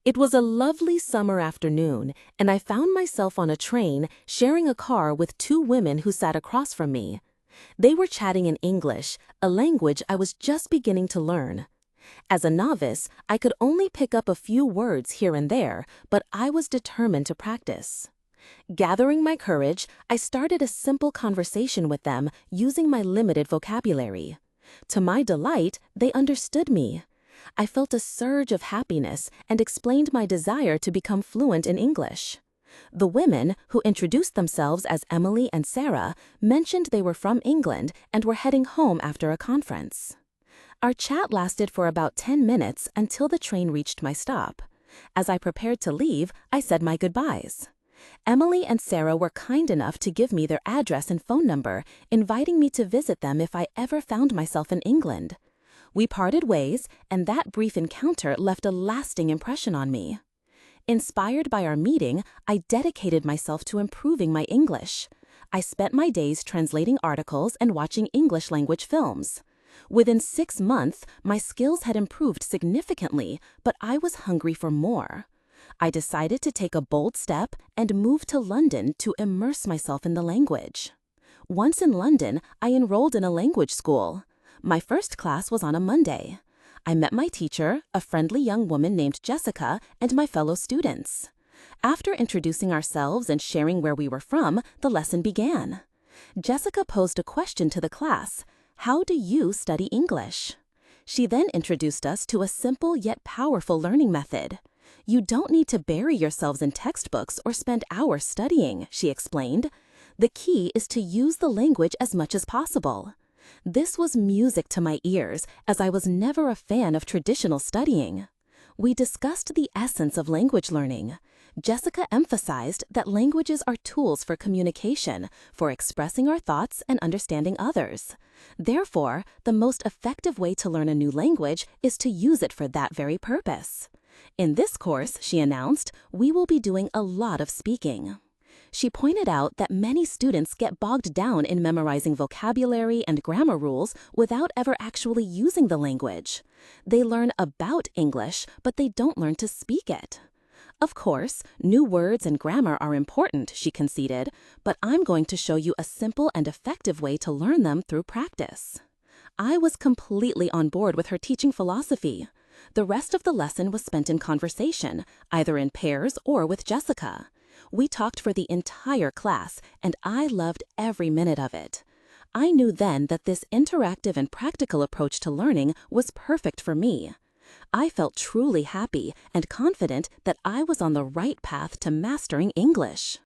It was a lovely summer afternoon, and I found myself on a train sharing a car with two women who sat across from me. They were chatting in English, a language I was just beginning to learn. As a novice, I could only pick up a few words here and there, but I was determined to practice. Gathering my courage, I started a simple conversation with them using my limited vocabulary. To my delight, they understood me. I felt a surge of happiness and explained my desire to become fluent in English. The women, who introduced themselves as Emily and Sarah, mentioned they were from England and were heading home after a conference. Our chat lasted for about 10 minutes until the train reached my stop. As I prepared to leave, I said my goodbyes. Emily and Sarah were kind enough to give me their address and phone number, inviting me to visit them if I ever found myself in England. We parted ways, and that brief encounter left a lasting impression on me. Inspired by our meeting, I dedicated myself to improving my English. I spent my days translating articles and watching English language films. Within 6 months, my skills had improved significantly, but I was hungry for more. I decided to take a bold step and move to London to immerse myself in the language. Once in London, I enrolled in a language school. My first class was on a Monday. I met my teacher, a friendly young woman named Jessica, and my fellow students. After introducing ourselves and sharing where we were from, the lesson began. Jessica posed a question to the class: "How do you study English?" She then introduced us to a simple yet powerful learning method. "You don't need to bury yourselves in textbooks or spend hours studying," she explained. "The key is to use the language as much as possible." This was music to my ears, as I was never a fan of traditional studying. We discussed the essence of language learning. Jessica emphasized that languages are tools for communication, for expressing our thoughts and understanding others. Therefore, the most effective way to learn a new language is to use it for that very purpose. In this course, she announced, we will be doing a lot of speaking. She pointed out that many students get bogged down in memorizing vocabulary and grammar rules without ever actually using the language. They learn about English, but they don't learn to speak it. Of course, new words and grammar are important, she conceded, but I'm going to show you a simple and effective way to learn them through practice. I was completely on board with her teaching philosophy. The rest of the lesson was spent in conversation, either in pairs or with Jessica. We talked for the entire class, and I loved every minute of it. I knew then that this interactive and practical approach to learning was perfect for me. I felt truly happy and confident that I was on the right path to mastering English.